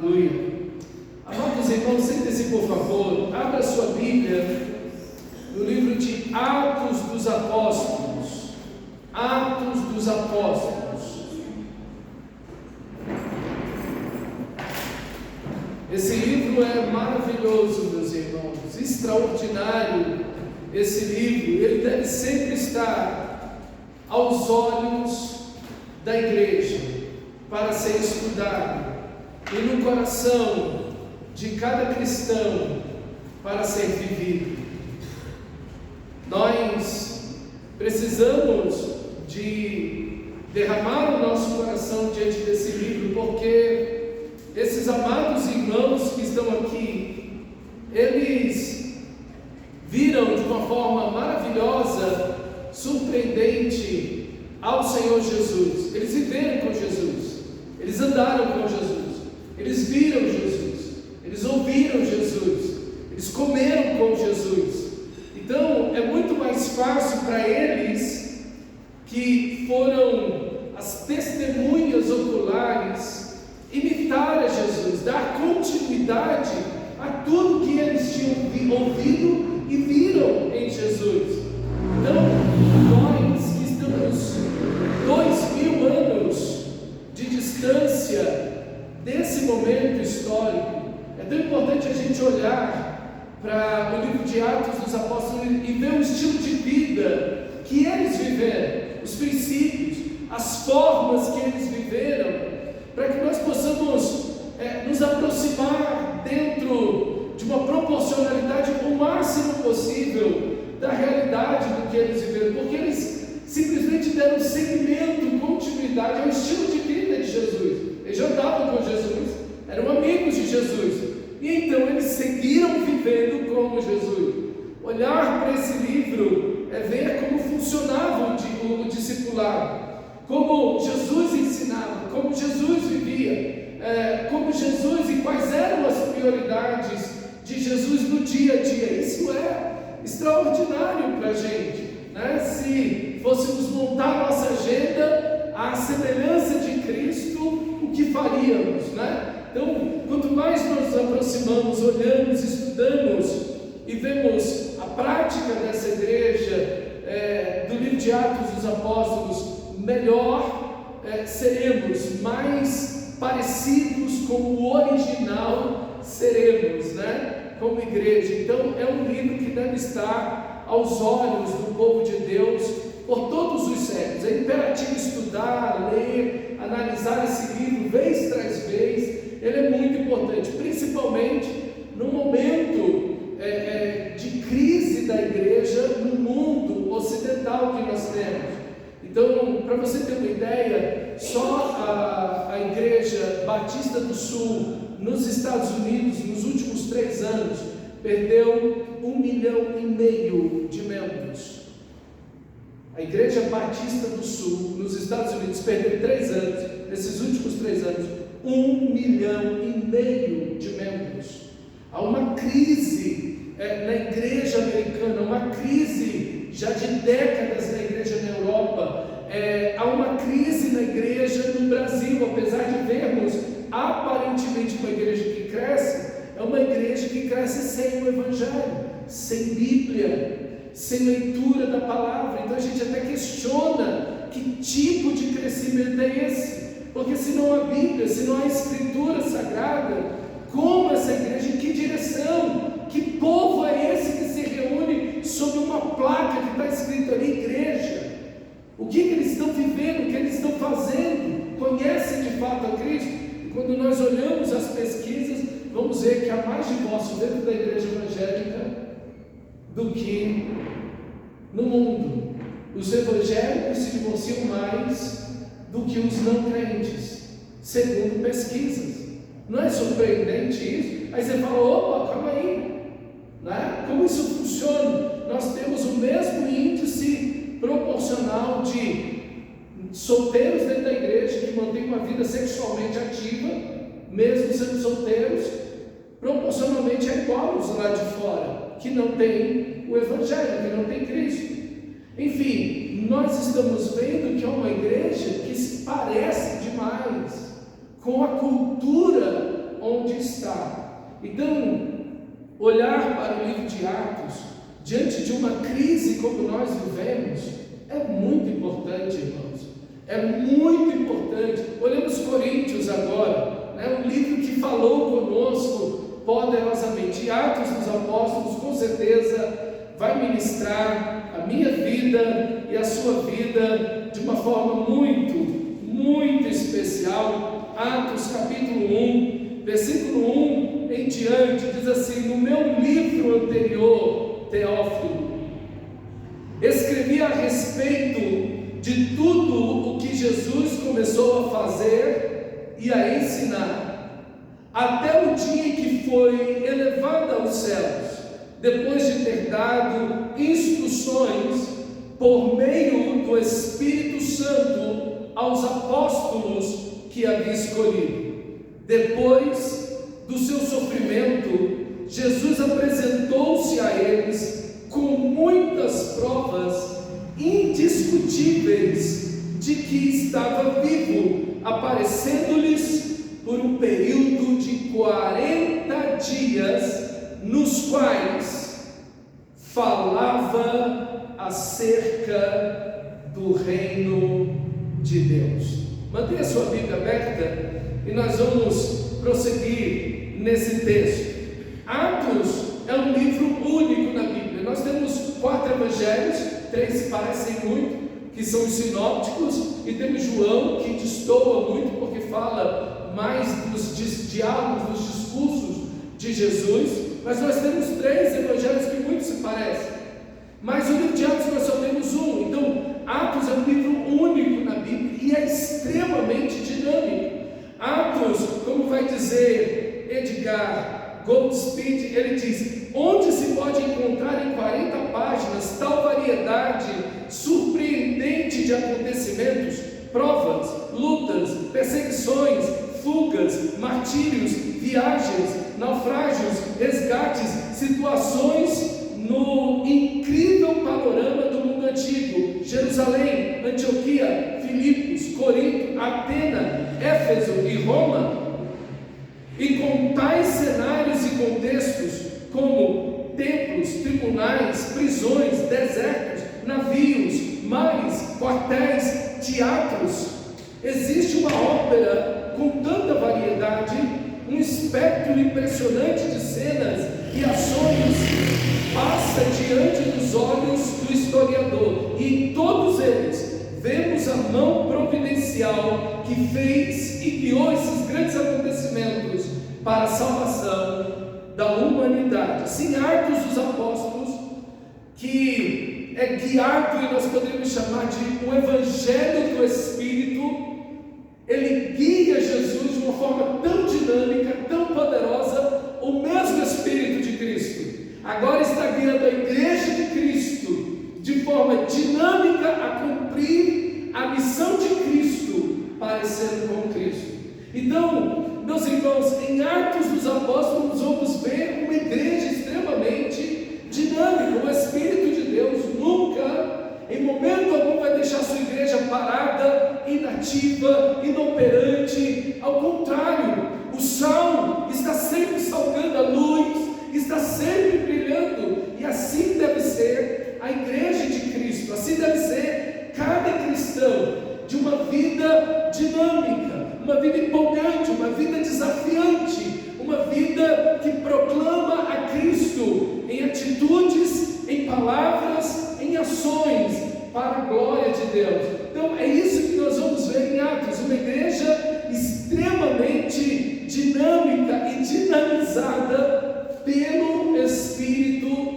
Aleluia. Amados irmãos, sentem-se por favor, abra sua Bíblia no livro de Atos dos Apóstolos. Atos dos Apóstolos. Esse livro é maravilhoso, meus irmãos, extraordinário. Esse livro, ele deve sempre estar aos olhos da igreja para ser estudado e no coração de cada cristão para ser vivido. Nós precisamos de derramar o nosso coração diante desse livro, porque esses amados irmãos que estão aqui, eles viram de uma forma maravilhosa, surpreendente ao Senhor Jesus. Eles viveram com Jesus, eles andaram com Jesus, eles viram Jesus, eles ouviram Jesus, eles comeram com Jesus. Então é muito mais fácil para eles, que foram as testemunhas oculares, imitar a Jesus, dar continuidade a tudo que eles tinham ouvido e viram em Jesus. Então nós que estamos 2000 anos de distância desse momento histórico, é tão importante a gente olhar para o livro de Atos dos Apóstolos e ver o estilo de vida que eles viveram, os princípios, as formas que eles viveram, para que nós possamos nos aproximar dentro de uma proporcionalidade o máximo possível da realidade do que eles viveram, porque eles simplesmente deram seguimento, continuidade ao estilo de vida de Jesus. Eles já andavam com Jesus, eram amigos de Jesus, e então eles seguiram vivendo como Jesus. Olhar para esse livro é ver como funcionava o discipulado, como Jesus ensinava, como Jesus vivia, como Jesus e quais eram as prioridades de Jesus no dia a dia. Isso é extraordinário para a gente, né? Se fôssemos montar nossa agenda à semelhança de Cristo, o que faríamos, né? Então, quanto mais nós nos aproximamos, olhamos, estudamos e vemos a prática dessa igreja, do livro de Atos dos Apóstolos, melhor seremos, mais parecidos com o original seremos, né? Como igreja. Então é um livro que deve estar aos olhos do povo de Deus por todos os séculos. É imperativo estudar, ler, analisar esse livro vez tras vez. Ele é muito importante, principalmente no momento de crise da igreja no mundo ocidental que nós temos. Então, para você ter uma ideia, só a Igreja Batista do Sul nos Estados Unidos, nos últimos 3 anos, perdeu 1,5 milhão de membros. A Igreja Batista do Sul, nos Estados Unidos, perdeu 3 anos, nesses últimos 3 anos, 1,5 milhão de membros. Há uma crise na igreja americana, uma crise já de décadas na igreja na Europa, há uma crise na igreja no Brasil, apesar de vermos aparentemente uma igreja que cresce, é uma igreja que cresce sem o Evangelho, sem Bíblia, sem leitura da palavra. Então a gente até questiona que tipo de crescimento é esse, porque se não há Bíblia, se não há Escritura Sagrada, como essa igreja, em que direção, que povo é esse que se reúne sob uma placa que está escrito ali, igreja? O que eles estão vivendo, o que eles estão fazendo? Conhecem de fato a Cristo? E quando nós olhamos as pesquisas, vamos ver que há mais divórcio dentro da igreja evangélica do que no mundo. Os evangélicos se divorciam mais do que os não crentes, segundo pesquisas. Não é surpreendente isso? Aí você fala, opa, calma aí, né? Como isso funciona? Nós temos o mesmo índice proporcional de solteiros dentro da igreja que mantêm uma vida sexualmente ativa, mesmo sendo solteiros, proporcionalmente é igual aos lá de fora, que não tem o Evangelho, que não tem Cristo. Enfim, nós estamos vendo que é uma igreja que se parece demais com a cultura Então, olhar para o livro de Atos, diante de uma crise como nós vivemos, é muito importante, irmãos. É muito importante. Olhamos Coríntios agora, um livro que falou conosco poderosamente. E Atos dos Apóstolos, com certeza, vai ministrar a minha vida e a sua vida de uma forma muito, muito especial. Atos capítulo 1, versículo 1 em diante, diz assim: no meu livro anterior, Teófilo, escrevi a respeito de tudo o que Jesus começou a fazer e a ensinar, até o dia em que foi elevado aos céus, depois de ter dado instruções por meio do Espírito Santo aos apóstolos que havia escolhido. Depois do seu sofrimento, Jesus apresentou-se a eles com muitas provas indiscutíveis de que estava vivo, aparecendo-lhes por um período de 40 dias, nos quais falava acerca do reino de Deus. Mantenha sua Bíblia aberta e nós vamos prosseguir nesse texto. Atos é um livro único na Bíblia. Nós temos 4 evangelhos, 3 se parecem muito, que são os sinópticos, e temos João, que destoa muito porque fala mais dos diálogos, dos discursos de Jesus. Mas nós temos 3 evangelhos que muito se parecem. Mas o livro de Atos nós só temos um. Então, Atos é um livro único na Bíblia e é extremamente dinâmico. Atos, como vai dizer Edgar Goldsmith, ele diz: onde se pode encontrar em 40 páginas tal variedade surpreendente de acontecimentos, provas, lutas, perseguições, fugas, martírios, viagens, naufrágios, resgates, situações no incrível panorama do mundo antigo: Jerusalém, Antioquia, Filipos, Corinto, Atena, Éfeso e Roma. E com tais cenários e contextos como templos, tribunais, prisões, desertos, navios, mares, quartéis, teatros, existe uma ópera com tanta variedade, um espectro impressionante de cenas e ações passa diante dos olhos do historiador, e em todos eles vemos a mão providencial que fez e guiou esses grandes acontecimentos para a salvação da humanidade. Sim, Atos dos Apóstolos, que é guiado, e nós podemos chamar de o Evangelho do Espírito, ele guia Jesus de uma forma tão dinâmica, tão poderosa. O mesmo Espírito de Cristo agora está guiando a igreja de Cristo de forma dinâmica a cumprir a missão de Cristo, parecendo com Cristo. Então, meus irmãos, em Atos dos Apóstolos vamos ver uma igreja extremamente dinâmica. O Espírito de Deus nunca, em momento algum, vai deixar sua igreja parada, inativa, inoperante. Ao contrário, o sal está sempre salgando a luz, está sempre brilhando, e assim deve ser a igreja de Cristo, assim deve ser cada cristão, de uma vida dinâmica, uma vida empolgante, uma vida desafiante, uma vida que proclama a Cristo em atitudes, em palavras, em ações, para a glória de Deus. Então é isso que nós vamos ver em Atos, uma igreja extremamente dinâmica e dinamizada pelo Espírito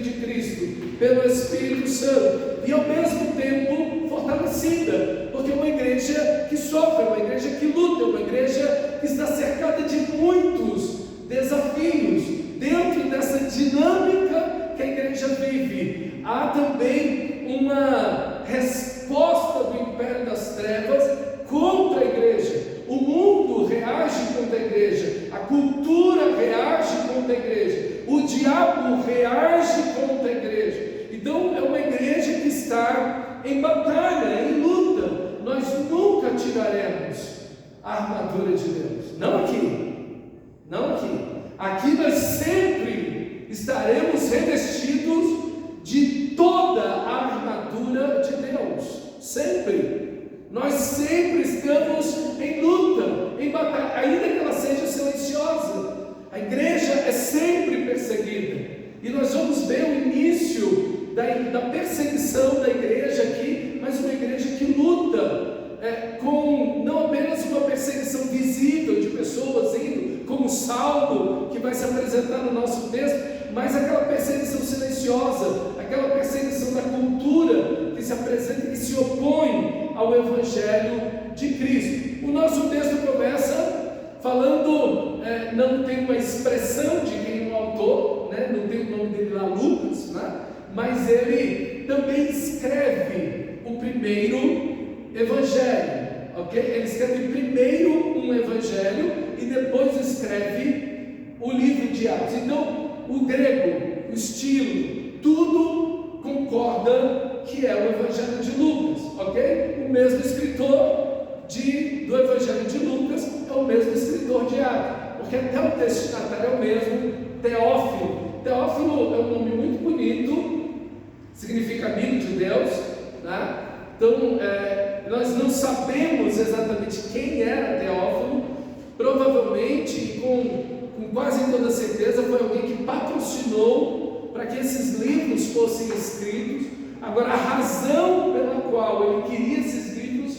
de Cristo, pelo Espírito Santo, e ao mesmo tempo fortalecida, porque é uma igreja que sofre, uma igreja que luta, uma igreja que está cercada de muitos desafios. Dentro dessa dinâmica que a igreja vive, há também uma resposta do império das trevas contra a igreja. O mundo reage contra a igreja, a cultura reage contra a igreja, o diabo reage contra a igreja. Então é uma igreja que está em batalha, em luta. Nós nunca tiraremos a armadura de Deus, não aqui, não aqui. Aqui nós sempre estaremos revestidos de toda a armadura de Deus. Sempre. Nós sempre estamos em luta, em batalha, ainda que ela seja silenciosa. A igreja é sempre perseguida. E nós vamos ver o início da perseguição da igreja aqui, mas uma igreja que luta com não apenas uma perseguição visível de pessoas indo, como Saulo, que vai se apresentar no nosso texto, mas aquela perseguição silenciosa, aquela perseguição da cultura que se apresenta, que se opõe ao Evangelho de Cristo. O nosso texto começa falando, não tem uma expressão de quem é o autor, não tem o nome dele lá, Lucas, mas ele também escreve o primeiro Evangelho, ok? Ele escreve primeiro um Evangelho e depois escreve o livro de Atos. Então, o grego, o estilo, tudo concorda que é o Evangelho de Lucas, ok? O mesmo escritor do Evangelho de Lucas é o mesmo escritor de Atos, porque até o destinatário é o mesmo, Teófilo. Teófilo é um nome muito bonito, significa amigo de Deus, Então, nós não sabemos exatamente quem era Teófilo. Provavelmente, com quase toda certeza, foi alguém que patrocinou para que esses livros fossem escritos. Agora, a razão pela qual ele queria esses livros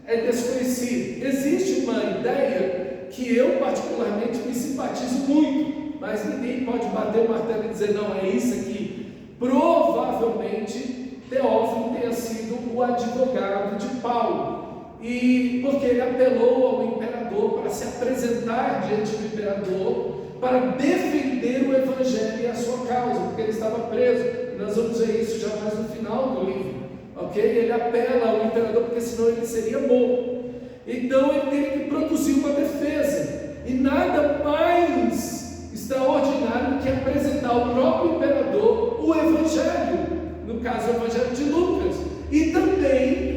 é desconhecida. Existe uma ideia que eu particularmente me simpatizo muito, mas ninguém pode bater o martelo e dizer, não, é isso aqui. Provavelmente Teófilo tenha sido o advogado de Paulo, e porque ele apelou ao imperador para se apresentar diante do imperador, para defender o Evangelho e a sua causa, porque ele estava preso. Nós vamos ver isso já mais no final do livro, ok? Ele apela ao imperador, porque senão ele seria morto. Então ele teve que produzir uma defesa, e nada mais extraordinário que apresentar ao próprio imperador o Evangelho, no caso o Evangelho de Lucas, e também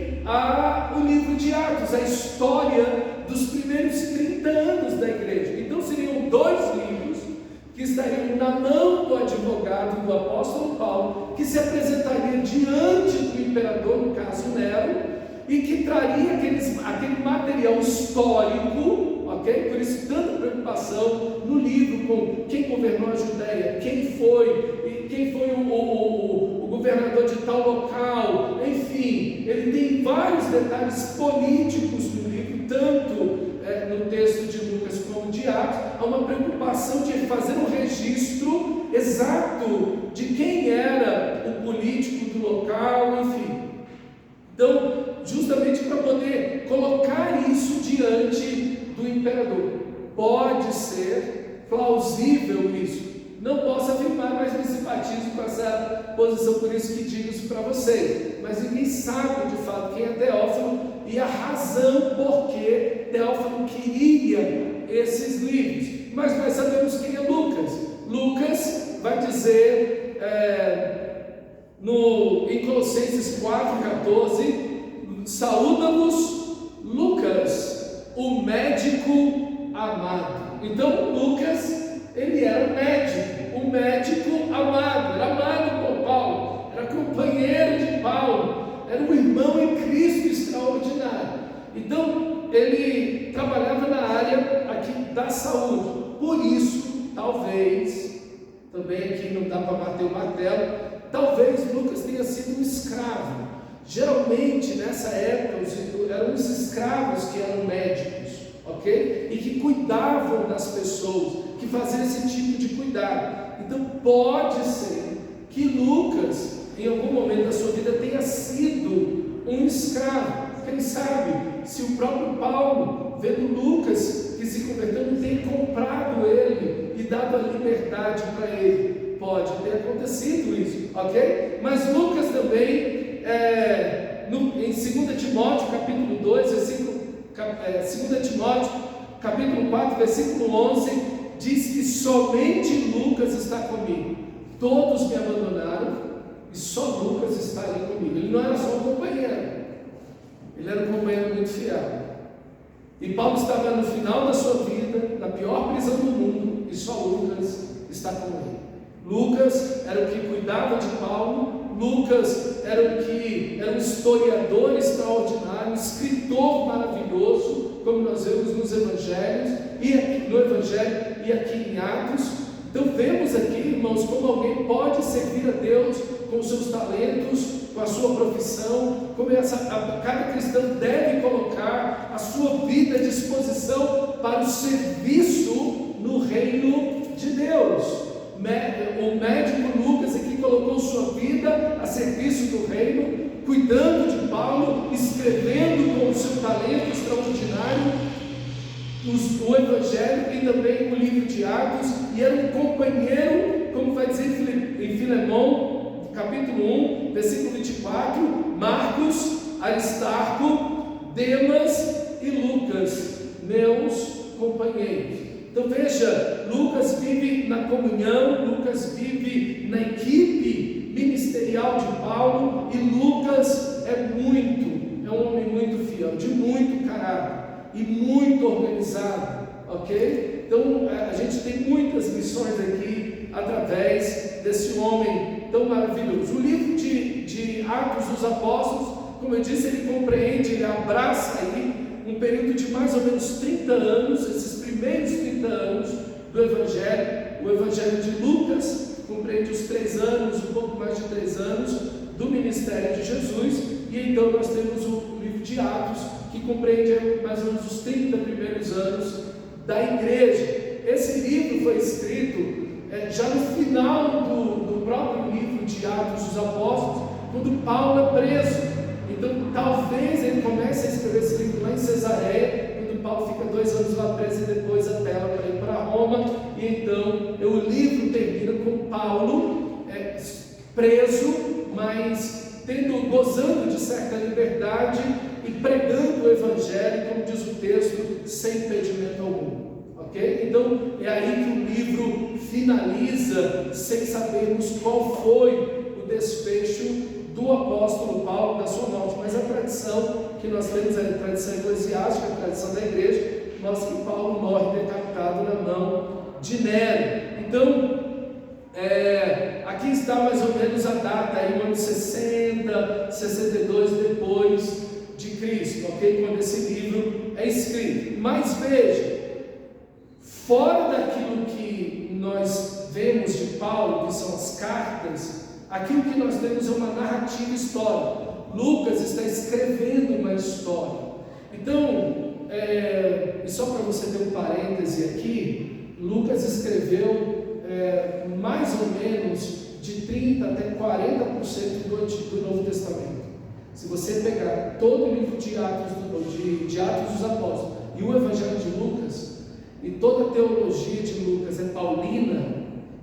o livro de Atos, a história dos primeiros 30 anos da igreja. Então seriam dois livros que estariam na mão do advogado do apóstolo Paulo, que se apresentaria diante do imperador, no caso Nero, e que traria aquele material histórico, ok? Por isso tanta preocupação no livro com quem governou a Judéia, quem foi o governador de tal local, enfim, ele tem vários detalhes políticos no livro, tanto no texto de Lucas como de Atos. Há uma preocupação de fazer um registro exato de quem era o político do local, enfim. Então, justamente para poder colocar isso diante do imperador. Pode ser plausível isso. Não posso afirmar, mas me simpatizo com essa posição, por isso que digo isso para vocês. Mas ninguém sabe de fato quem é Teófilo e a razão por que Teófilo queria esses livros. Mas nós sabemos quem é Lucas. Lucas vai dizer em Colossenses 4,14: saúda-vos Lucas, o médico amado. Então Lucas, ele era um médico amado, era amado por Paulo, era companheiro de Paulo, era um irmão em Cristo extraordinário. Então ele trabalhava na área aqui da saúde. Por isso, talvez, também aqui não dá para bater o martelo, talvez Lucas tenha sido um escravo. Geralmente nessa época eram os escravos que eram médicos, ok? E que cuidavam das pessoas, que faziam esse tipo de cuidado. Então pode ser que Lucas, em algum momento da sua vida, tenha sido um escravo. Quem sabe, se o próprio Paulo, vendo Lucas que se converteu, não tem comprado ele e dado a liberdade para ele. Pode ter acontecido isso, ok? Mas Lucas também, em 2 Timóteo capítulo 2, 2 Timóteo capítulo 4, versículo 11, diz que somente Lucas está comigo. Todos me abandonaram e só Lucas está ali comigo. Ele não era só um companheiro, ele era um companheiro muito fiel. E Paulo estava no final da sua vida, na pior prisão do mundo, e só Lucas está com ele. Lucas era o que cuidava de Paulo. Lucas era um historiador extraordinário, um escritor maravilhoso, como nós vemos nos Evangelhos, no Evangelho e aqui em Atos. Então vemos aqui, irmãos, como alguém pode servir a Deus com os seus talentos, com a sua profissão, como cada cristão deve colocar a sua vida à disposição para o serviço no reino de Deus. O médico Lucas aqui colocou sua vida a serviço do reino, cuidando de Paulo, escrevendo com o seu talento extraordinário o Evangelho e também o livro de Atos, e era um companheiro, como vai dizer em Filemão, capítulo 1, versículo 24, Marcos, Aristarco, Demas e Lucas, meus companheiros. Então veja, Lucas vive na comunhão, Lucas vive na equipe ministerial de Paulo, e Lucas é um homem muito fiel, de muito caráter e muito organizado, ok? Então a gente tem muitas lições aqui através desse homem tão maravilhoso. O livro de Atos dos Apóstolos, como eu disse, ele compreende, ele abraça aí um período de mais ou menos 30 anos, esses primeiros 30 anos do Evangelho. O Evangelho de Lucas compreende os 3 anos, um pouco mais de 3 anos do ministério de Jesus, e então nós temos o livro de Atos, que compreende mais ou menos os 30 primeiros anos da igreja. Esse livro foi escrito já no final do próprio livro de Atos dos Apóstolos, quando Paulo é preso. Então talvez ele comece a escrever esse livro lá em Cesareia, quando Paulo fica 2 anos lá preso e depois apela para ir para Roma, e então o livro termina com Paulo preso, mas gozando de certa liberdade e pregando o Evangelho, como diz o texto, sem impedimento algum. Ok? Então é aí que o livro finaliza, sem sabermos qual foi o desfecho do apóstolo Paulo, da sua morte. Mas a tradição que nós temos, a tradição eclesiástica, a tradição da igreja, mostra que Paulo morre decapitado na mão de Nero. Então aqui está mais ou menos a data, aí, o ano 60, 62 depois de Cristo, ok? Quando esse livro é escrito. Mas veja, fora daquilo que nós vemos de Paulo, que são as cartas, aquilo que nós temos é uma narrativa histórica. Lucas está escrevendo uma história. Então, e só para você ter um parêntese aqui, Lucas escreveu mais ou menos de 30% até 40% do Novo Testamento. Se você pegar todo o livro de Atos dos Apóstolos e o Evangelho de Lucas, e toda a teologia de Lucas é paulina,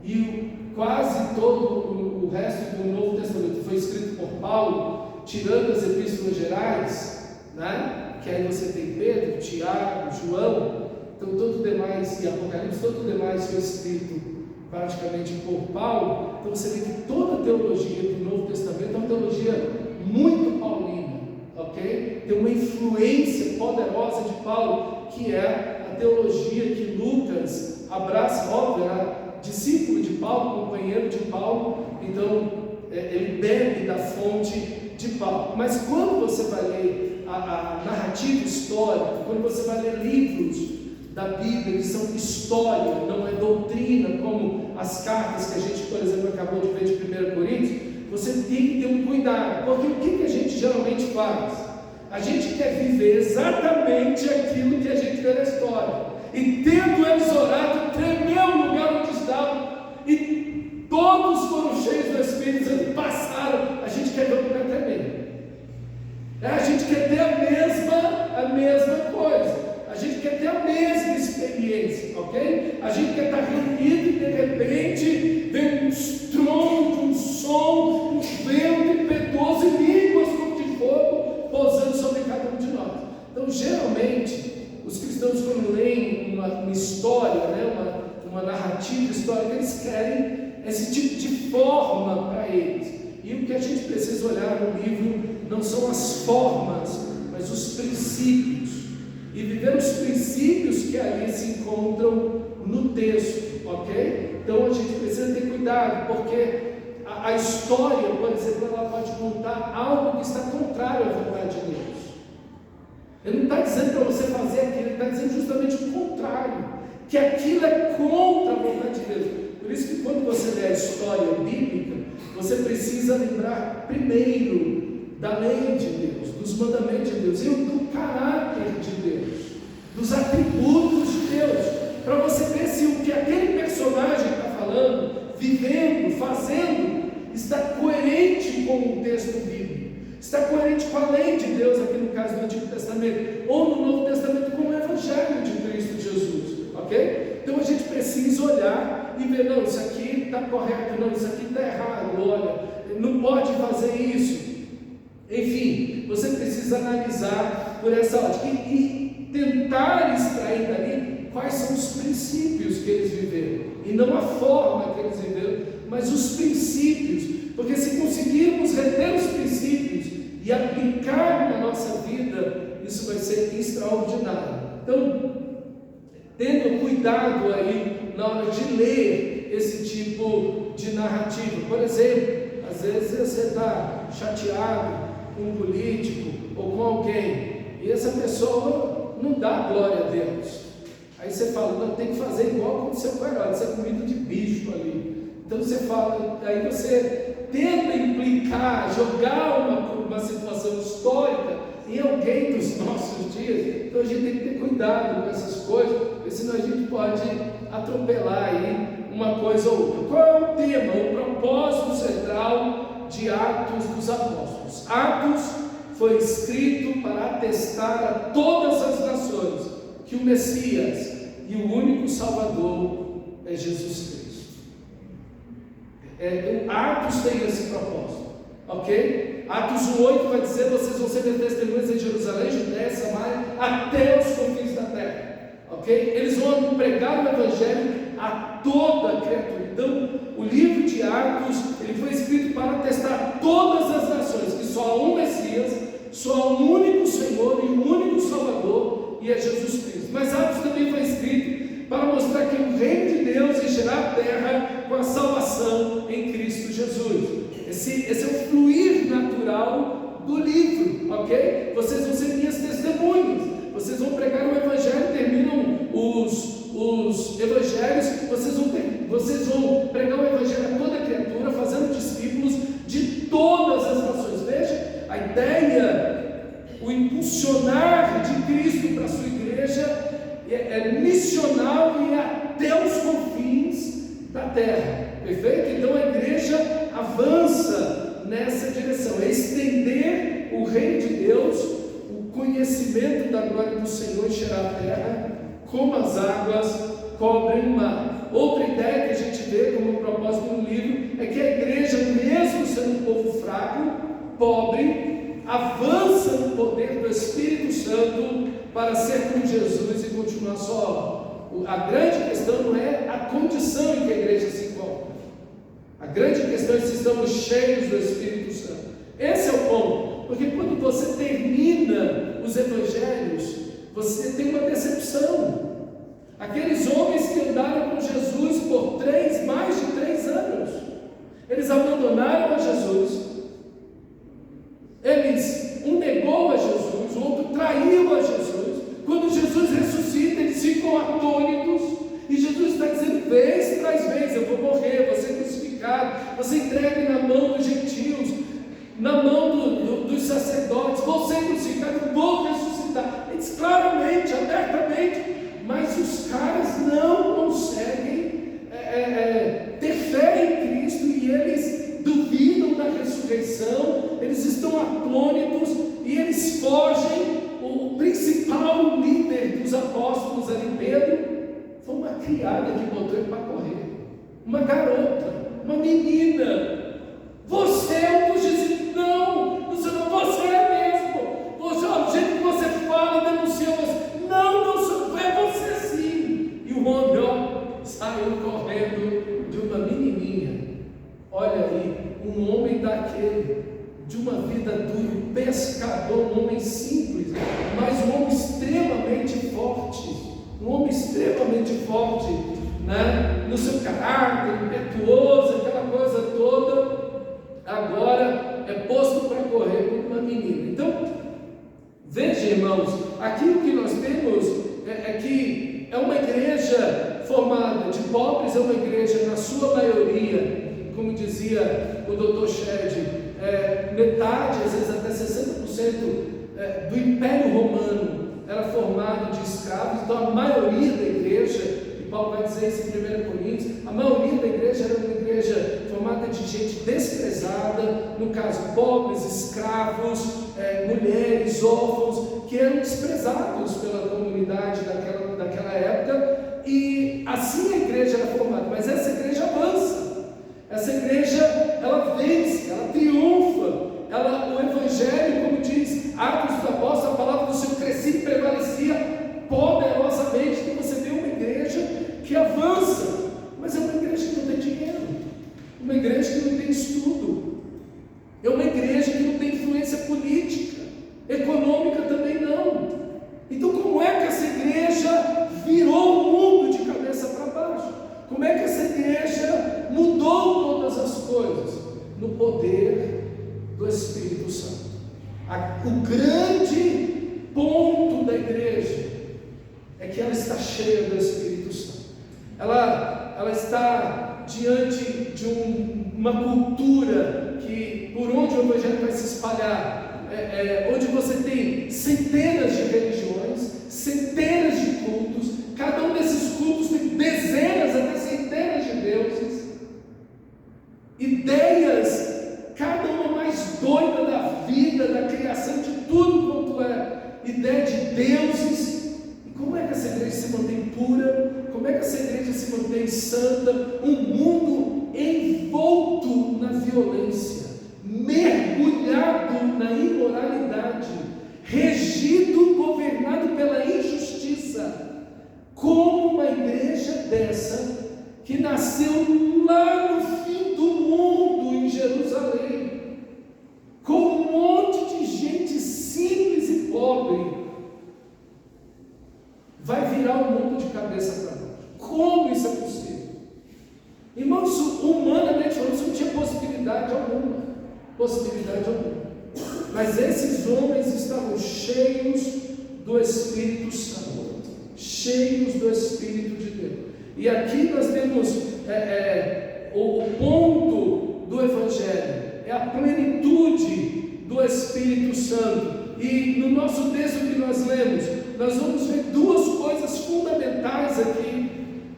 e quase todo o resto do Novo Testamento foi escrito por Paulo, tirando as epístolas gerais, né? Que aí você tem Pedro, Tiago, João, então todo o demais, e Apocalipse, todo o demais foi escrito praticamente por Paulo. Então você vê que toda a teologia do Novo Testamento é uma teologia muito paulina, ok? Tem uma influência poderosa de Paulo, que é a teologia que Lucas abraça, óbvio, era discípulo de Paulo, companheiro de Paulo, então ele bebe da fonte de Paulo. Mas quando você vai ler a narrativa histórica, quando você vai ler livros da Bíblia que são história, não é doutrina, como as cartas que a gente, por exemplo, acabou de ver de 1 Coríntios, você tem que ter um cuidado, porque o que a gente geralmente faz? A gente quer viver exatamente aquilo que a gente vê na história, e tendo eles orado, tremeu o lugar onde estavam, e todos foram cheios do Espírito Santo e passaram. A gente quer ver o lugar tremendo, a gente quer ter a mesma coisa. A gente quer ter a mesma experiência, ok? A gente quer estar reunido e de repente vem um estrondo, um som, um vento impetuoso e línguas como de fogo pousando sobre cada um de nós. Então, geralmente, os cristãos, quando leem uma história, né, uma narrativa histórica, eles querem esse tipo de forma para eles. E o que a gente precisa olhar no livro não são as formas, mas os princípios. E viver os princípios que ali se encontram no texto, ok? Então, Então a gente precisa ter cuidado, porque a história, por exemplo, ela pode contar algo que está contrário à vontade de Deus. Ele não está dizendo para você fazer aquilo, ele está dizendo justamente o contrário, que aquilo é contra a vontade de Deus. Por isso que quando você lê a história bíblica, você precisa lembrar primeiro da lei de Deus, dos mandamentos de Deus e do caráter de Deus, dos atributos de Deus, para você ver se o que aquele personagem está falando, vivendo, fazendo, está coerente com o texto bíblico, está coerente com a lei de Deus, aqui no caso do Antigo Testamento, ou no Novo Testamento com o Evangelho de Cristo Jesus, ok? Então a gente precisa olhar e ver, não, isso aqui está correto, não, isso aqui está errado, olha, não pode fazer isso. Enfim, você precisa analisar por essa ótica e tentar extrair dali quais são os princípios que eles viveram, e não a forma que eles viveram, mas os princípios, porque se conseguirmos reter os princípios e aplicar na nossa vida, isso vai ser extraordinário. Então, tendo cuidado aí na hora de ler esse tipo de narrativa. Por exemplo, às vezes você está chateado com um político ou com alguém, e essa pessoa não dá glória a Deus. Aí você fala, não, tem que fazer igual aconteceu com o Herodes, isso é comida de bicho ali. Então você fala, aí você tenta implicar, jogar uma situação histórica em alguém dos nossos dias. Então a gente tem que ter cuidado com essas coisas, porque senão a gente pode atropelar aí uma coisa ou outra. Qual é o tema, o propósito central de Atos dos Apóstolos? Atos foi escrito para atestar a todas as nações que o Messias e o único Salvador é Jesus Cristo. Atos tem esse propósito, ok? Atos 1:8 vai dizer: vocês vão ser minhas testemunhas em Jerusalém, Judéia, Samaria, até os confins da terra, ok? Eles vão pregar o Evangelho a toda a criatura. Então, o livro de Atos, ele foi escrito para atestar todas as nações que só há um Messias, só há um único Senhor e um único Salvador, e é Jesus Cristo. Mas Atos também foi escrito para mostrar que o reino de Deus encherá a terra com a salvação em Cristo Jesus. Esse é o fluir natural do livro, ok? Vocês vão ser minhas testemunhas, vocês vão pregar o Evangelho, terminam os Evangelhos, vocês vão pregar o Evangelho a toda a criatura, fazendo discípulos de todas as nações. Veja, a ideia, o impulsionar de Cristo para a sua igreja é missional e até os confins da terra, perfeito? Então a igreja avança nessa direção, é estender o reino de Deus, o conhecimento da glória do Senhor encherá a terra, como as águas cobrem o mar. Outra ideia que a gente vê como propósito no livro é que a igreja, mesmo sendo um povo fraco, pobre, avança no poder do Espírito Santo para ser como Jesus e continuar só. A grande questão não é a condição em que a igreja se encontra. A grande questão é se estamos cheios do Espírito Santo. Esse é o ponto. Porque quando você termina os evangelhos, você tem uma decepção. Aqueles homens que andaram com Jesus por mais de 3 anos, eles abandonaram a Jesus. Um negou a Jesus, o outro traiu a Jesus. Quando Jesus ressuscita, eles ficam atônitos, e Jesus está dizendo: vez tras vez, eu vou morrer, vou ser crucificado, vou ser entregue na mão dos gentios, na mão dos sacerdotes, vou ser crucificado, vou ressuscitar. Eles claramente, abertamente, mas os caras não conseguem ter fé em Cristo, e eles duvidam da ressurreição, eles estão atônitos e eles fogem. O principal líder dos apóstolos ali, Pedro, foi uma criada que botou ele para correr, uma garota, uma menina. Você é um dos discípulos? Não, você é mesmo. O jeito que você fala denuncia você. Não sou, é você sim. E o homem saiu correndo de uma menininha. Olha aí, um homem daquele, de uma vida dura, um pescador, um homem simples, mas um homem extremamente forte, né? no seu caráter, impetuoso, aquela coisa toda, agora é posto para correr como uma menina. Então, veja, irmãos, aqui o que nós temos é que é uma igreja formada de pobres, é uma igreja, na sua maioria, como dizia o Dr. Shedd, metade, às vezes até 60% do Império Romano era formado de escravos. Então a maioria da igreja, e Paulo vai dizer isso em 1 Coríntios, a maioria da igreja era uma igreja formada de gente desprezada, no caso pobres, escravos, mulheres, órfãos, que eram desprezados pela comunidade daquela época, e assim a igreja era formada. Mas essa igreja avança, essa igreja ela vence, ela triunfa, o evangelho, como diz Atos dos Apóstolos, a palavra do Senhor crescia e prevalecia poderosamente. Então você vê uma igreja que avança, mas é uma igreja que não tem dinheiro, uma igreja que não tem estudo, é uma igreja que não tem influência política, econômica também não. Então como é que essa igreja virou o mundo de cabeça para baixo? Como é que essa igreja mudou todas as coisas? No poder do Espírito Santo. O grande ponto da igreja é que ela está cheia do Espírito Santo. Ela está diante de uma cultura que, por onde o evangelho vai se espalhar, onde você tem centenas de religiões, centenas de cultos, cada um desses cultos tem dezenas, até centenas de deuses, ideias, cada uma mais doida da vida, da criação, de tudo quanto é ideia de deuses. E como é que essa igreja se mantém pura? Como é que essa igreja se mantém santa? Um mundo envolto na violência, mergulhado na imoralidade, regido, governado pela injustiça. Como uma igreja dessa, que nasceu lá no fim do mundo, em Jerusalém, com um monte de gente simples e pobre, vai virar o mundo de cabeça para baixo? Como isso é possível? Irmãos, humanamente falando, isso não tinha possibilidade alguma. Mas esses homens estavam cheios do Espírito Santo, cheios do Espírito de Deus. E aqui nós temos o ponto do Evangelho, é a plenitude do Espírito Santo. E no nosso texto que nós lemos, nós vamos ver duas coisas fundamentais aqui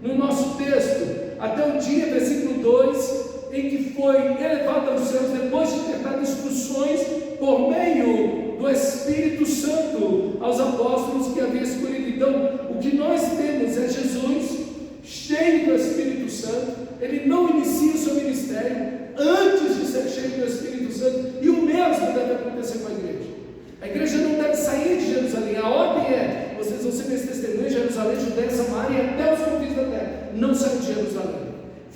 no nosso texto. Até o dia, versículo 2, em que foi elevado aos céus, depois de ter dado instruções por meio do Espírito Santo aos apóstolos que havia escolhido. Então, o que nós temos é Jesus cheio do Espírito Santo. Ele não inicia o seu ministério antes de ser cheio do Espírito Santo, e o mesmo deve acontecer com a igreja. A igreja não deve sair de Jerusalém. A ordem é: vocês vão ser meus testemunhos em Jerusalém, Judeia, Samaria e até os confins da terra. Não saiam de Jerusalém,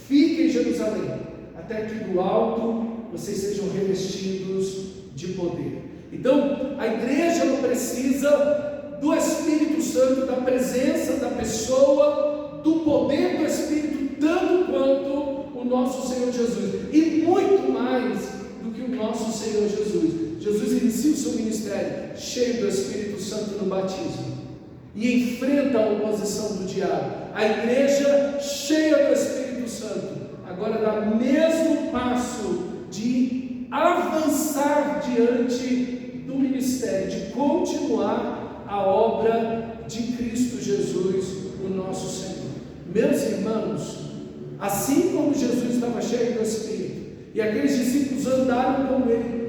fiquem em Jerusalém, até que do alto vocês sejam revestidos de poder. Então, a igreja não precisa do Espírito Santo, da presença da pessoa, do poder do Espírito, tanto quanto o nosso Senhor Jesus, e muito mais do que o nosso Senhor Jesus. Jesus inicia o seu ministério cheio do Espírito Santo no batismo e enfrenta a oposição do diabo. A igreja cheia do Espírito Santo agora dá o mesmo passo de avançar diante do ministério, de continuar a obra de Cristo Jesus, o nosso Senhor. Meus irmãos, assim como Jesus estava cheio do Espírito, e aqueles discípulos andaram com ele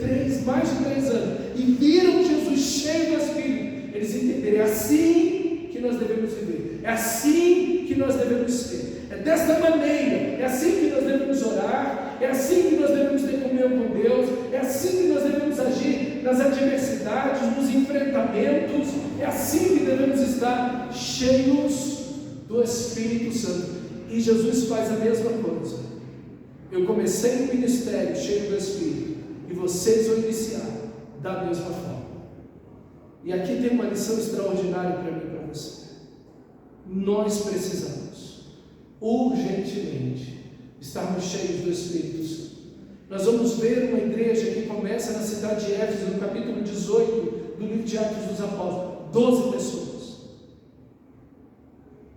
mais de 3 anos, e viram Jesus cheio do Espírito, eles entenderam: é assim que nós devemos viver, é assim que nós devemos ser, é desta maneira, é assim que nós devemos orar, é assim que nós devemos ter comunhão com Deus, é assim que nós devemos agir nas adversidades, nos enfrentamentos, é assim que devemos estar cheios do Espírito Santo. E Jesus faz a mesma coisa. Eu comecei o ministério cheio do Espírito, e vocês vão iniciar da mesma forma. E aqui tem uma lição extraordinária para mim e para você. Nós precisamos urgentemente estarmos cheios do Espírito Santo. Nós vamos ver uma igreja que começa na cidade de Éfeso, no capítulo 18 do livro de Atos dos Apóstolos, 12 pessoas.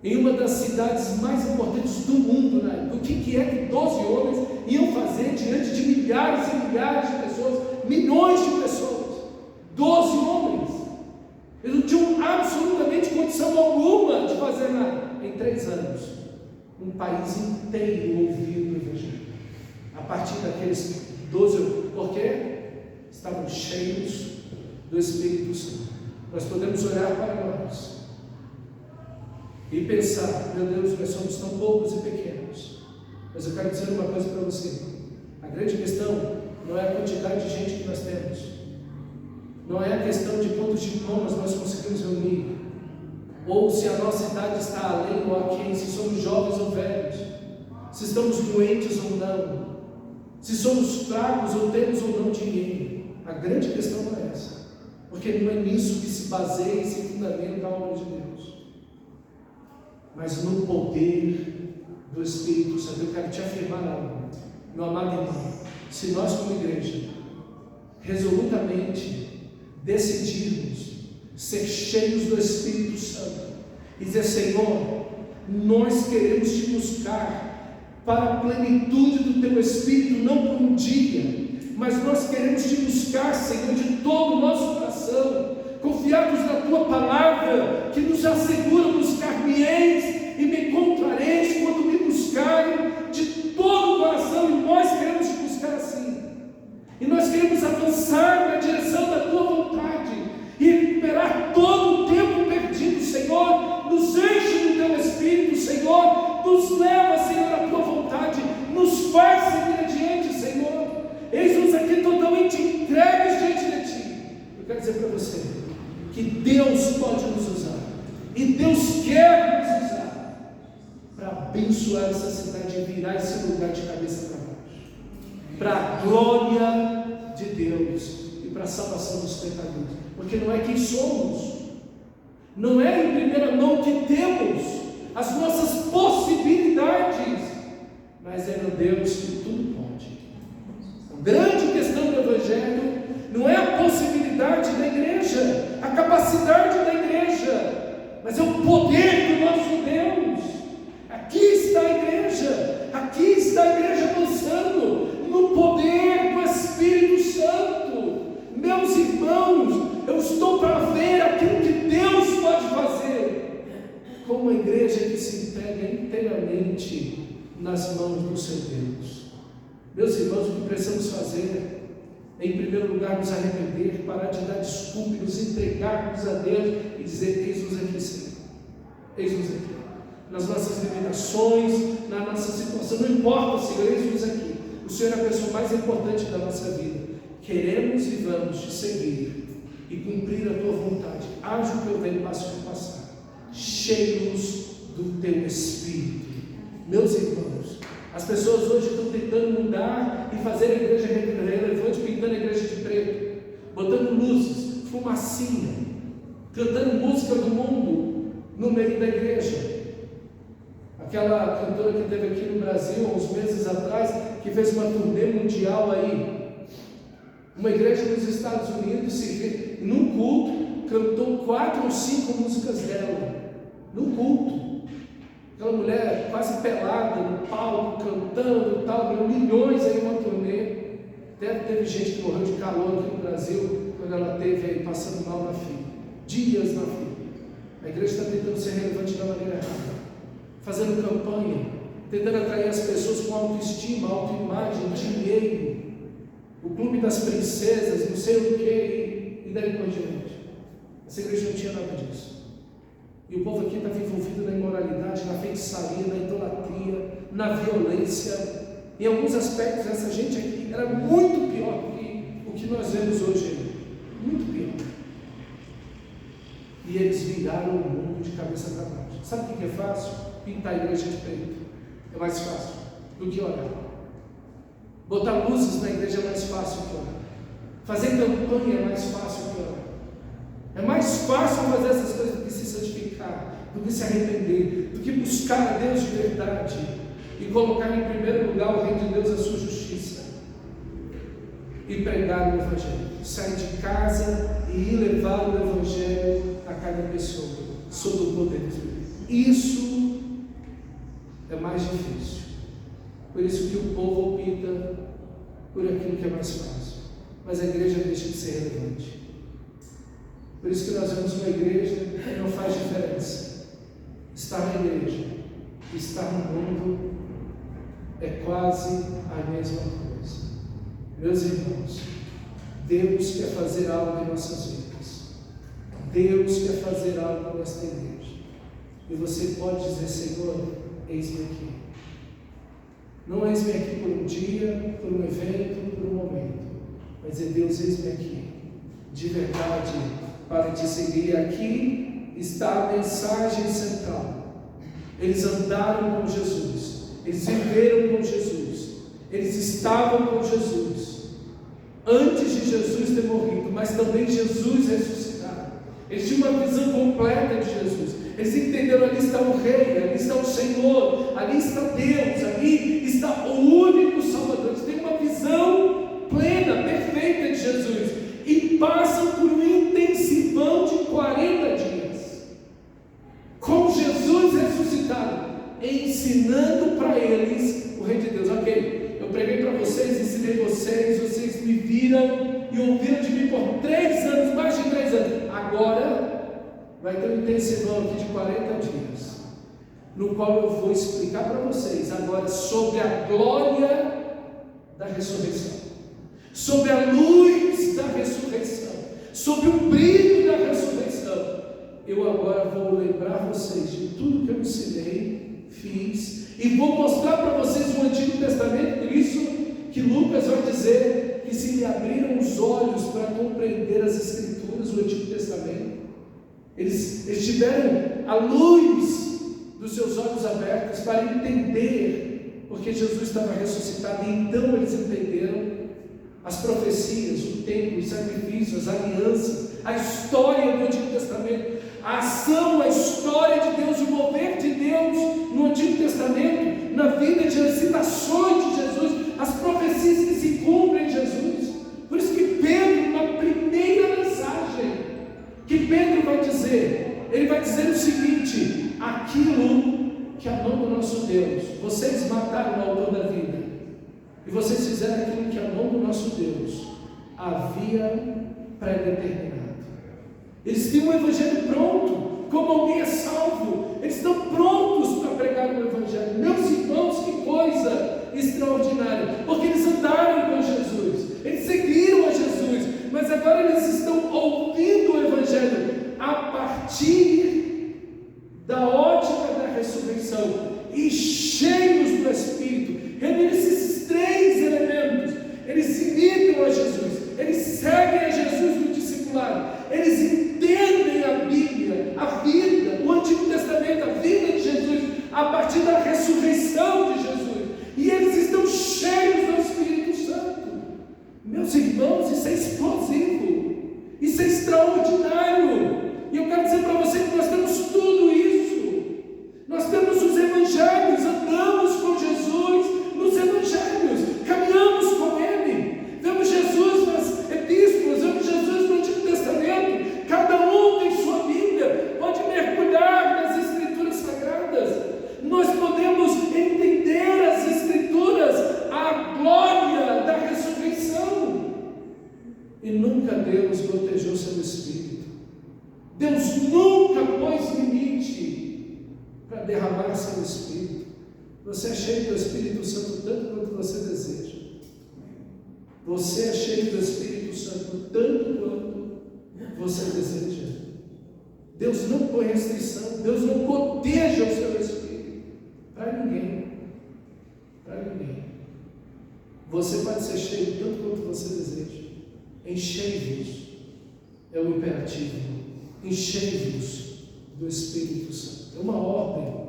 Em uma das cidades mais importantes do mundo, né? O que é que 12 homens iam fazer diante de milhares e milhares de pessoas, milhões de pessoas? 12 homens. Eles não tinham absolutamente condição alguma de fazer nada. Em 3 anos, um país inteiro ouviu o Evangelho. A partir daqueles 12, por quê? Estavam cheios do Espírito Santo. Nós podemos olhar para nós e pensar: meu Deus, nós somos tão poucos e pequenos. Mas eu quero dizer uma coisa para você: a grande questão não é a quantidade de gente que nós temos, não é a questão de quantos diplomas nós conseguimos reunir, ou se a nossa idade está além ou aquém, se somos jovens ou velhos, se estamos doentes ou não, se somos fracos ou temos ou não dinheiro. A grande questão não é essa, porque não é nisso que se baseia e se fundamenta a obra de Deus, mas no poder do Espírito Santo. Eu quero te afirmar algo, meu amado irmão: se nós como igreja resolutamente decidirmos ser cheios do Espírito Santo e dizer: Senhor, nós queremos te buscar para a plenitude do teu Espírito, não por um dia, mas nós queremos te buscar, Senhor, de todo o nosso coração, confiados na tua palavra, que nos assegura: buscar-me-eis e me encontrareis quando me buscarem de todo o coração. E nós queremos te buscar assim, e nós queremos avançar na direção da tua vontade e recuperar todo o tempo perdido. Senhor, nos enche do teu Espírito, Senhor, nos leva, Senhor, à tua vontade, nos faz seguir adiante, Senhor. Eis-nos aqui totalmente entregues diante de ti. Eu quero dizer para você que Deus pode nos usar, e Deus quer nos usar para abençoar essa cidade e virar esse lugar de cabeça para baixo, para a glória de Deus e para a salvação dos pecadores. Porque não é quem somos, não é em primeira mão que temos as nossas possibilidades, mas é no Deus que tudo pode. A grande questão do Evangelho não é a possibilidade da igreja, a capacidade da igreja, mas é o poder do nosso Deus. Aqui está a igreja, aqui está a igreja avançando no poder do Espírito Santo. Meus irmãos, eu estou para ver aquilo que Deus pode fazer com uma igreja que se entrega inteiramente nas mãos do seu Deus. Meus irmãos, o que precisamos fazer é, em primeiro lugar, nos arrepender, parar de dar desculpa e nos entregarmos a Deus e dizer: eis-nos aqui, Senhor, eis-nos aqui, nas nossas limitações, na nossa situação, não importa, Senhor, eis-nos aqui. O Senhor é a pessoa mais importante da nossa vida. Queremos e vamos te seguir e cumprir a tua vontade. Haja o teu bem, passe o que passar, cheios do teu Espírito. Meus irmãos, as pessoas hoje estão tentando mudar e fazer a igreja relevante, pintando a igreja de preto, botando luzes, fumacinha, cantando música do mundo no meio da igreja. Aquela cantora que teve aqui no Brasil há uns meses atrás, que fez uma turnê mundial aí, uma igreja nos Estados Unidos, num culto, cantou 4 ou 5 músicas dela, num culto. Aquela mulher quase pelada no palco, cantando e tal, milhões aí uma turnê. Até teve gente que morreu de calor aqui no Brasil, quando ela esteve aí passando mal na fila, dias na fila. A igreja está tentando ser relevante da maneira errada, fazendo campanha, tentando atrair as pessoas com autoestima, autoimagem, dinheiro, o clube das princesas, não sei o que, e daí por diante. Essa igreja não tinha nada disso. E o povo aqui estava envolvido na imoralidade, na feitiçaria, na idolatria, na violência. Em alguns aspectos, essa gente aqui era muito pior do que o que nós vemos hoje. Muito pior. E eles viraram o mundo de cabeça para baixo. Sabe o que é fácil? Pintar a igreja de preto. É mais fácil do que orar. Botar luzes na igreja é mais fácil que orar. Fazer campanha é mais fácil que orar. É mais fácil fazer essas coisas do que se santificar, do que se arrepender, do que buscar a Deus de verdade e colocar em primeiro lugar o reino de Deus, a sua justiça, e pregar o Evangelho, sair de casa e ir levar o Evangelho a cada pessoa, sob o poder do Espírito. Isso é mais difícil. Por isso que o povo opta por aquilo que é mais fácil, mas a igreja deixa de ser relevante. Por isso que nós vemos uma igreja que não faz diferença. Estar na igreja e estar no mundo é quase a mesma coisa. Meus irmãos, Deus quer fazer algo em nossas vidas. Deus quer fazer algo nesta igreja. E você pode dizer: Senhor, eis-me aqui. Não eis-me aqui por um dia, por um evento, por um momento, mas é Deus, eis-me aqui, de verdade, para te seguir. Aqui está a mensagem central. Eles andaram com Jesus, eles viveram com Jesus, eles estavam com Jesus antes de Jesus ter morrido, mas também Jesus ressuscitado. Eles tinham uma visão completa de Jesus. Eles entenderam: ali está o Rei, ali está o Senhor, ali está Deus, ali está o único Salvador. Eles têm uma visão plena, perfeita de Jesus, e passam por um intensivão de 40 dias com Jesus ressuscitado, ensinando para eles o Reino de Deus. Ok, eu preguei para vocês, ensinei vocês me viram e ouviram de mim por 3 anos, mais de 3 anos. Agora vai ter um intensivão aqui de 40 dias, no qual eu vou explicar para vocês agora sobre a glória da ressurreição, sobre a luz da ressurreição, sobre o brilho da ressurreição. Eu agora vou lembrar vocês de tudo que eu ensinei, fiz, e vou mostrar para vocês o Antigo Testamento. Por isso que Lucas vai dizer que se lhe abriram os olhos para compreender as Escrituras, o Antigo Testamento, eles tiveram a luz dos seus olhos abertos para entender, porque Jesus estava ressuscitado, e então eles entenderam as profecias, o tempo, os sacrifícios, as alianças, a história do Antigo Testamento, a ação, a história de Deus, o mover de Deus no Antigo Testamento, na vida de as citações de Jesus, as profecias que se cumprem em Jesus. Por isso que Pedro, na primeira mensagem que Pedro vai dizer, ele vai dizer o seguinte: aquilo que a mão do nosso Deus, vocês mataram o autor da vida, e vocês fizeram aquilo que a mão do nosso Deus havia predeterminado. Eles têm um evangelho pronto, como alguém é salvo, eles estão prontos para pregar o evangelho. Meus irmãos, que coisa extraordinária, porque eles andaram com Jesus, eles seguiram a Jesus, mas agora eles estão ouvindo o evangelho a partir da ótica da ressurreição, e cheios do Espírito, reunindo esses 3 elementos. Eles imitam a Jesus, eles seguem a Jesus no discipulado, eles entendem a Bíblia, a vida, o Antigo Testamento, a vida de Jesus, a partir da ressurreição de Jesus, e eles estão cheios do Espírito Santo. Meus irmãos, isso é explosivo, isso é extraordinário, e eu quero dizer para você que nós temos tudo isso. Nós temos os evangelhos, andamos com Jesus nos evangelhos, caminhamos com Ele, vemos Jesus nas epístolas, vemos Jesus no Antigo Testamento. Cada um tem sua Bíblia, pode mergulhar nas Escrituras Sagradas. Nós podemos entender as Escrituras, a glória da ressurreição. E nunca Deus gotejou seu Espírito. Deus nunca pôs limite para derramar seu Espírito. Você é cheio do Espírito Santo tanto quanto você deseja. Você é cheio do Espírito Santo tanto quanto você deseja. Deus não põe restrição, Deus não goteja o seu Espírito para ninguém. Para ninguém. Você pode ser cheio tanto quanto você deseja. Enchei-vos é o imperativo. Enchei-vos do Espírito Santo. É uma ordem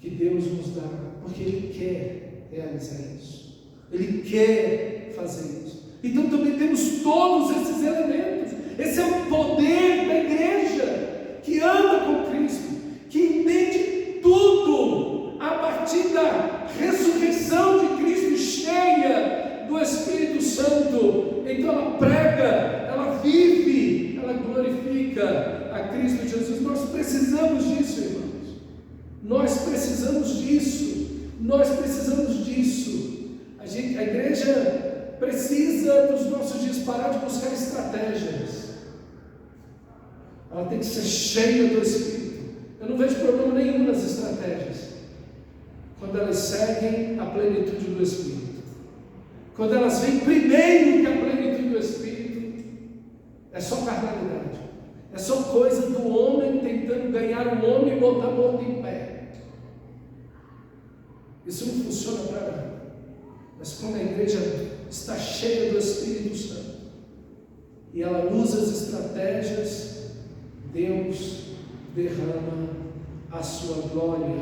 que Deus nos dá, porque Ele quer realizar isso. Ele quer fazer isso. Então também temos todos esses elementos. Esse é o poder da igreja que anda com Cristo, que entende tudo a ressurreição de Cristo cheia do Espírito Santo. Então ela prega, ela vive, ela glorifica a Cristo Jesus. Nós precisamos disso, irmãos. Nós precisamos disso. Nós precisamos disso. A igreja precisa, nos nossos dias, parar de buscar estratégias. Ela tem que ser cheia do Espírito. Eu não vejo problema nenhum nas estratégias, quando elas seguem a plenitude do Espírito. Quando elas vêm primeiro que a plenitude do Espírito, é só carnalidade. É só coisa do homem tentando ganhar o homem e botar o outro em pé. Isso não funciona para nada. Mas quando a igreja está cheia do Espírito Santo e ela usa as estratégias, Deus derrama a sua glória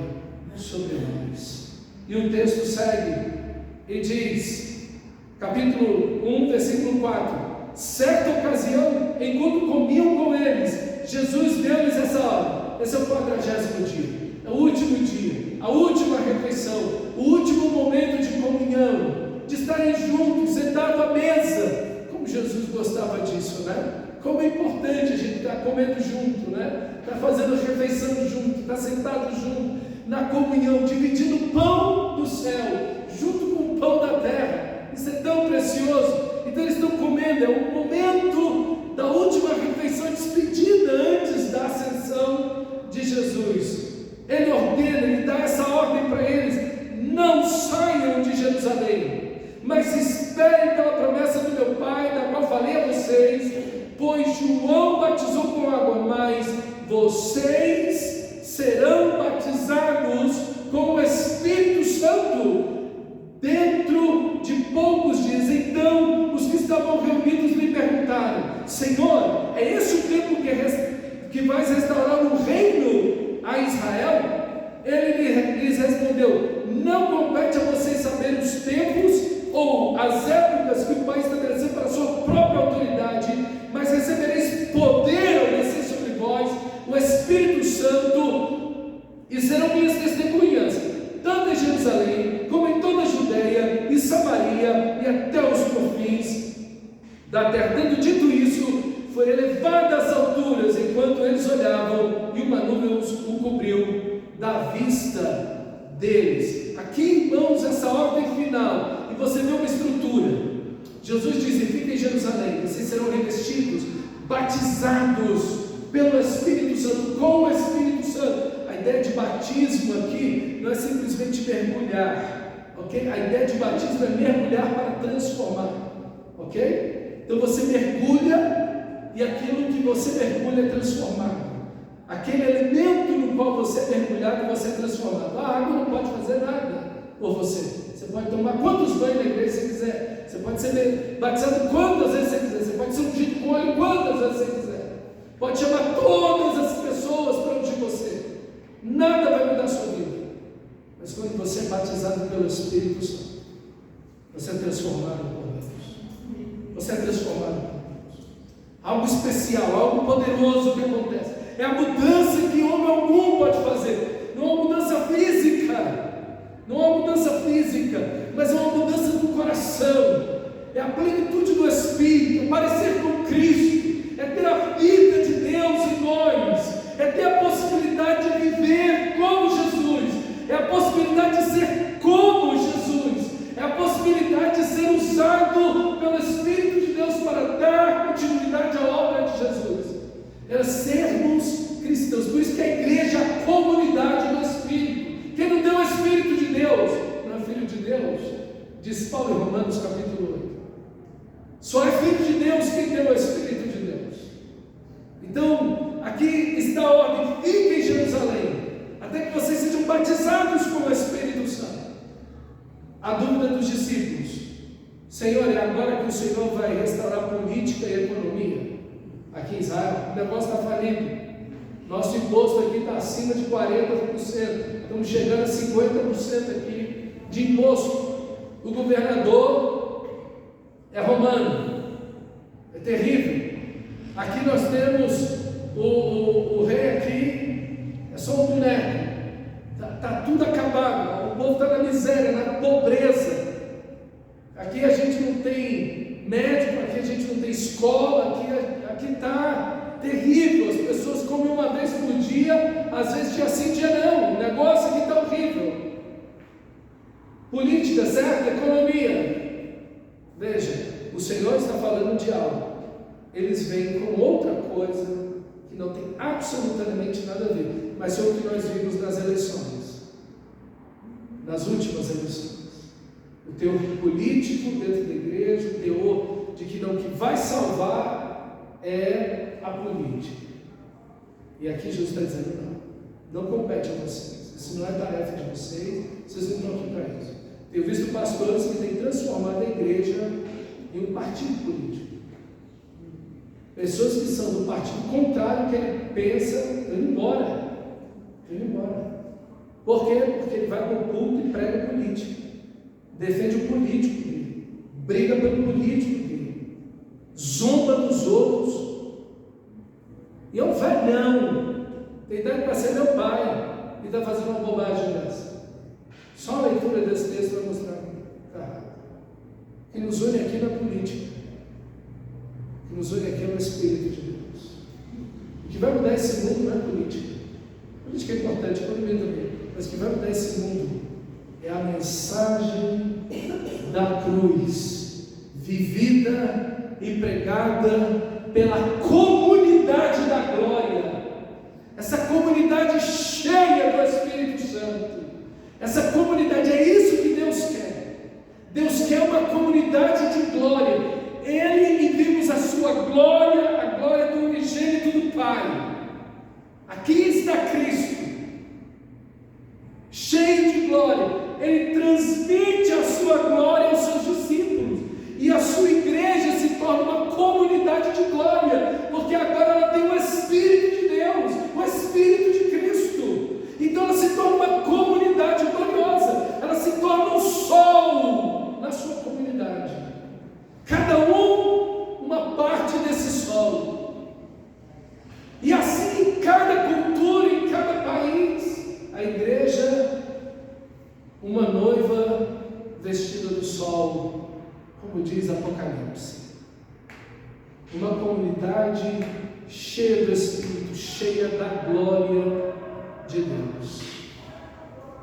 sobre nós. E o texto segue e diz, capítulo 1, versículo 4: certa ocasião, enquanto comiam com eles, Jesus deu-lhes essa ordem. Esse é o 40º dia, é o último dia, a última refeição, o último momento de comunhão, de estarem juntos, sentados à mesa. Como Jesus gostava disso, né? Como é importante a gente estar comendo junto, né? Estar fazendo a refeição junto, estar sentado junto, na comunhão, dividindo o pão do céu, junto com o pão da terra. Isso é tão precioso. Então eles estão comendo, é o momento da última refeição, despedida antes da ascensão de Jesus. Ele ordena, ele dá essa ordem para eles: não saiam de Jerusalém, mas esperem pela promessa do meu Pai, da qual falei a vocês. Pois João batizou com água, mas vocês serão batizados com o Espírito Santo dentro de poucos dias. Então os que estavam reunidos lhe perguntaram: Senhor, é esse o tempo que vais restaurar o reino a Israel? Ele lhes respondeu: não compete a vocês saber os tempos ou as épocas que o Pai estabeleceu para a sua própria autoridade, mas recebereis poder ao descer sobre vós o Espírito Santo, e serão minhas testemunhas, tanto em Jerusalém, como em toda a Judeia e Samaria, e até os confins da terra. Tendo dito isso, foi elevado às alturas, enquanto eles olhavam, e uma nuvem o cobriu da vista deles. Aqui, irmãos, essa ordem final, e você vê uma estrutura. Jesus diz: fiquem em Jerusalém, vocês serão revestidos, batizados pelo Espírito Santo, com o Espírito Santo. A ideia de batismo aqui não é simplesmente mergulhar, ok? A ideia de batismo é mergulhar para transformar, ok? Então você mergulha e aquilo que você mergulha é transformado. Aquele elemento no qual você é mergulhado, você é transformado. A água não pode fazer nada por você. Você pode tomar quantos banhos na igreja você quiser. Você pode ser batizado quantas vezes você quiser. Você pode ser ungido com óleo quantas vezes você quiser. Pode chamar todas as pessoas para ungir você. Nada vai mudar a sua vida. Mas quando você é batizado pelo Espírito Santo, você é transformado por Deus. Você é transformado por Deus. Algo especial, algo poderoso que acontece. É a mudança que homem algum pode fazer. Não é uma mudança física. Não é uma mudança física, mas é uma mudança do coração. É a plenitude do Espírito, é parecer com Cristo, é ter a vida de Deus em nós, é ter a possibilidade de viver como Jesus, é a possibilidade de ser como Jesus, é a possibilidade de ser usado pelo Espírito de Deus para dar continuidade à obra de Jesus. É sermos cristãos. Por isso que a igreja é a comunidade do Espírito. Quem não tem o Espírito de Deus não é filho de Deus, diz Paulo em Romanos capítulo 8. Só é filho de Deus quem tem o Espírito de Deus. Então, aqui está a ordem: fiquem em Jerusalém, até que vocês sejam batizados com o Espírito Santo. A dúvida dos discípulos: Senhor, é agora que o Senhor vai restaurar a política e a economia aqui em Israel? O negócio está falindo. Nosso imposto aqui está acima de 40%. Estamos chegando a 50% aqui de imposto. O governador é romano. É terrível. Aqui nós temos o rei aqui, é só um boneco. Está tudo acabado, o povo está na miséria, na pobreza. Aqui a gente não tem médico, aqui a gente não tem escola, aqui está terrível. As pessoas comem uma vez por dia, às vezes dia sim, dia não. O negócio aqui está horrível. Política, certo? Economia. Veja, o Senhor está falando de algo. Eles vêm com outra coisa que não tem absolutamente nada a ver. Mas foi o que nós vimos nas eleições, nas últimas eleições. O teor político dentro da igreja, o teor de que não, que vai salvar é a política. E aqui Jesus está dizendo, não compete a vocês. Isso não é tarefa de vocês, vocês não estão aqui para isso. Tenho visto pastores que têm transformado a igreja em um partido político. Pessoas que são do partido contrário que ele pensa, ele embora. Por quê? Porque ele vai para o culto e prega política. Defende o político dele. Briga pelo político dele. Zomba dos outros. E é um velhão. Tem idade para ser meu pai. E está fazendo uma bobagem dessa. Só a leitura desse texto vai mostrar que está errado. O que nos une aqui não é política. O que nos une aqui é o Espírito de Deus. O que vai mudar esse mundo não é política. Política é importante, economia também. Mas o que vai mudar esse mundo é a mensagem da cruz, vivida e pregada pela comunidade da glória. Essa comunidade cheia do Espírito Santo. Essa comunidade, é isso que Deus quer. Deus quer uma comunidade de glória. Ele e vimos a sua glória, a glória do unigênito do Pai. Aqui está Cristo, cheio de glória. Ele transmite a sua glória aos seus discípulos. E a sua igreja se torna uma comunidade de glória, porque agora ela tem o Espírito de Deus, o Espírito de Cristo. Então ela se torna uma comunidade gloriosa. Ela se torna um sol na sua comunidade. Cada uma parte desse sol. E assim em cada cultura, em cada país, a igreja, uma noiva vestida do sol, como diz Apocalipse. Uma comunidade cheia do Espírito, cheia da glória de Deus.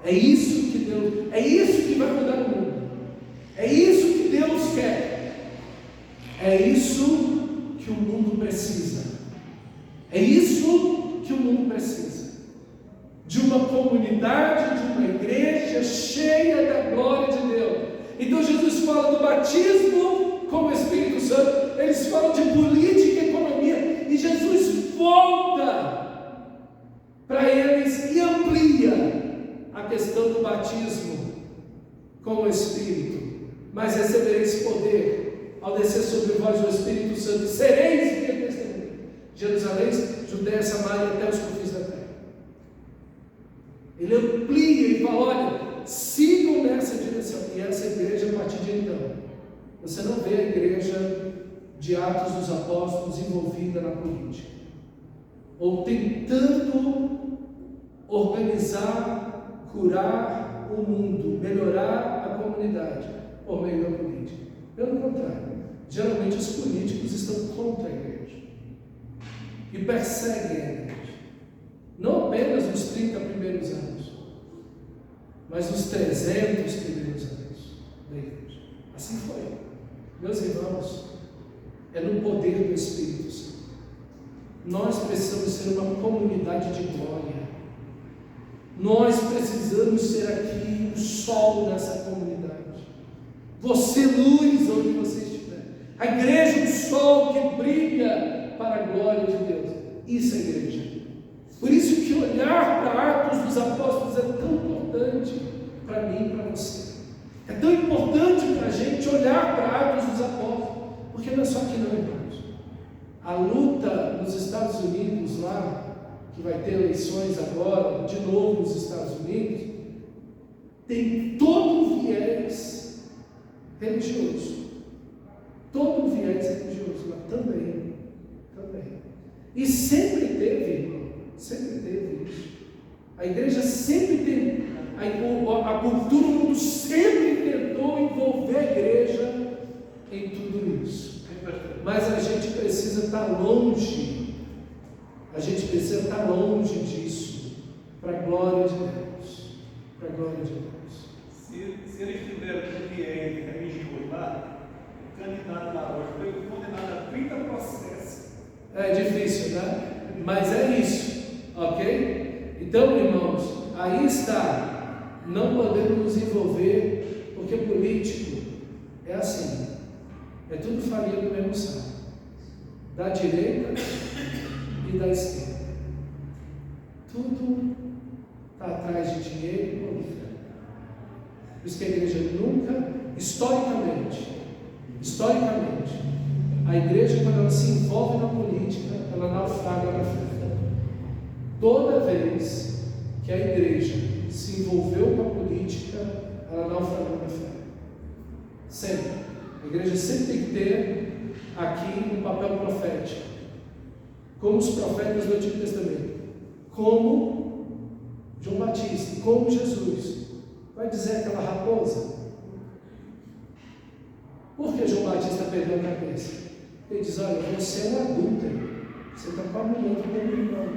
É isso que Deus, é isso que vai mudar o mundo. É isso que Deus quer. É isso que o mundo precisa. É isso que o mundo precisa. De uma comunidade, de uma igreja cheia da glória de Deus. Então Jesus fala do batismo com o Espírito Santo. Eles falam de política e economia. E Jesus volta para eles e amplia a questão do batismo com o Espírito. Mas recebereis poder ao descer sobre vós o Espírito Santo, e sereis minha testemunha. Jerusalém, Judéia, Samaria, até os confins da terra. Ele amplia e fala, olha, sigam nessa direção. E essa igreja, a partir de então, você não vê a igreja de Atos dos Apóstolos envolvida na política, ou tentando organizar, curar o mundo, melhorar a comunidade por meio da política. Pelo contrário, geralmente os políticos estão contra a igreja e perseguem a igreja, não apenas nos 30 primeiros anos, mas nos 300 primeiros anos da igreja. Assim foi. Meus irmãos, é no poder do Espírito Santo. Nós precisamos ser uma comunidade de glória. Nós precisamos ser aqui o sol dessa comunidade. Você, luz, onde você estiver. A igreja, o sol que brilha para a glória de Deus. Isso é igreja. Por isso que olhar para Atos dos Apóstolos é tão importante para mim e para você. É tão importante para a gente olhar para Atos dos Apóstolos. Porque não é só aqui não, irmãos. A luta nos Estados Unidos lá, que vai ter eleições agora, de novo nos Estados Unidos, tem todo um viés religioso. Todo um viés religioso, mas também. E sempre teve isso. A igreja sempre tem, a cultura do mundo sempre tentou envolver a igreja em tudo isso. Mas a gente precisa estar longe, disso, para a glória de Deus. Para a glória de Deus. Se eles tiveram um cliente religioso lá, o candidato lá hoje foi condenado a 30 processos. É difícil, né? Mas é isso, ok? Então, irmãos, aí está. Não podemos nos envolver, porque político é assim. É tudo farinha do mesmo saco. Da direita e da esquerda. Tudo está atrás de dinheiro e política. Por isso que a igreja nunca, historicamente, a igreja, quando ela se envolve na política, ela naufraga na fé. Toda vez que a igreja se envolveu com a política, ela naufragou na fé. Sempre. A igreja sempre tem que ter aqui um papel profético, como os profetas do Antigo Testamento, como João Batista, como Jesus. Vai dizer aquela raposa? Por que João Batista perdeu a cabeça? Ele diz: olha, você é um adúltero, você está com a mulher que tem um irmão.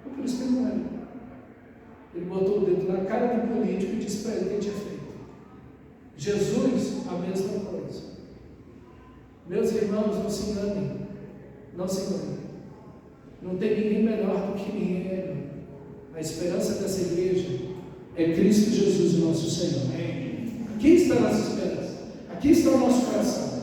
Por isso que ele morreu. Ele botou o dedo na cara do político e disse para ele o que ele tinha feito. Jesus, a mesma coisa. Meus irmãos, não se enganem. Não se enganem. Não tem ninguém melhor do que ninguém. A esperança dessa igreja é Cristo Jesus, o nosso Senhor. Aqui está a nossa esperança. Aqui está o nosso coração.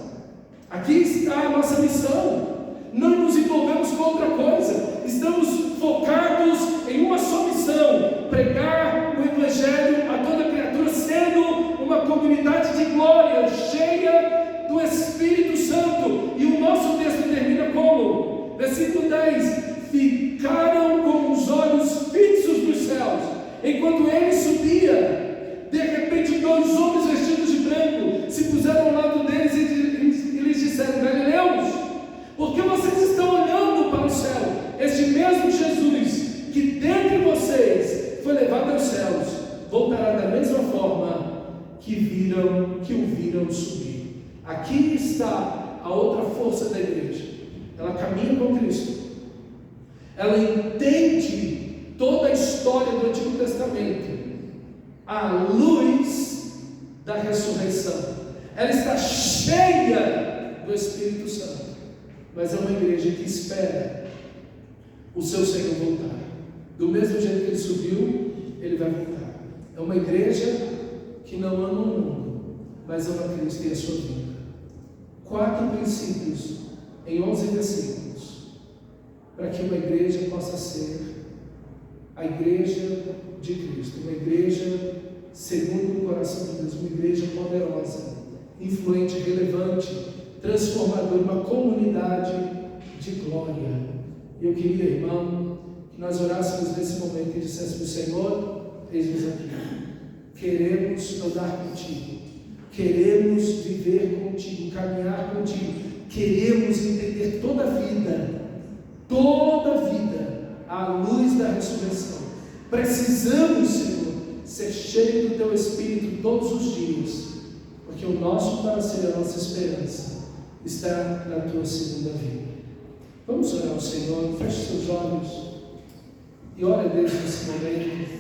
Aqui está a nossa missão. Não nos envolvemos com outra coisa. Estamos focados em uma só missão: pregar o Evangelho a toda criatura, sendo uma comunidade de glória, cheia do Espírito Santo. E o nosso texto termina como? Versículo 10: ficaram com os olhos fixos nos céus, enquanto ele subia. De repente, dois homens vestidos de branco se puseram ao lado deles e lhes disseram: Galileus, por que vocês estão olhando para o céu? Este mesmo Jesus que dentre vocês foi levado aos céus, voltará da mesma forma que o viram subir. Aqui está a outra força da igreja. Ela caminha com Cristo. Ela entende toda a história do Antigo Testamento à luz da ressurreição. Ela está cheia do Espírito Santo. Mas é uma igreja que espera o seu Senhor voltar. Do mesmo jeito que ele subiu, ele vai voltar. É uma igreja que não ama o mundo, mas ama Cristo e a sua vida. 4 princípios em 11 versículos, para que uma igreja possa ser a igreja de Cristo, uma igreja segundo o coração de Deus, uma igreja poderosa, influente, relevante, transformadora, uma comunidade de glória. Eu queria, irmão, que nós orássemos nesse momento e disséssemos: Senhor, eis-nos aqui, queremos andar contigo, queremos viver contigo, caminhar contigo, queremos entender toda a vida à luz da ressurreição. Precisamos, Senhor, ser cheios do teu Espírito todos os dias, porque o nosso parecer, a nossa esperança está na tua segunda vinda. Vamos orar ao Senhor. Feche seus olhos e ore a Deus nesse momento.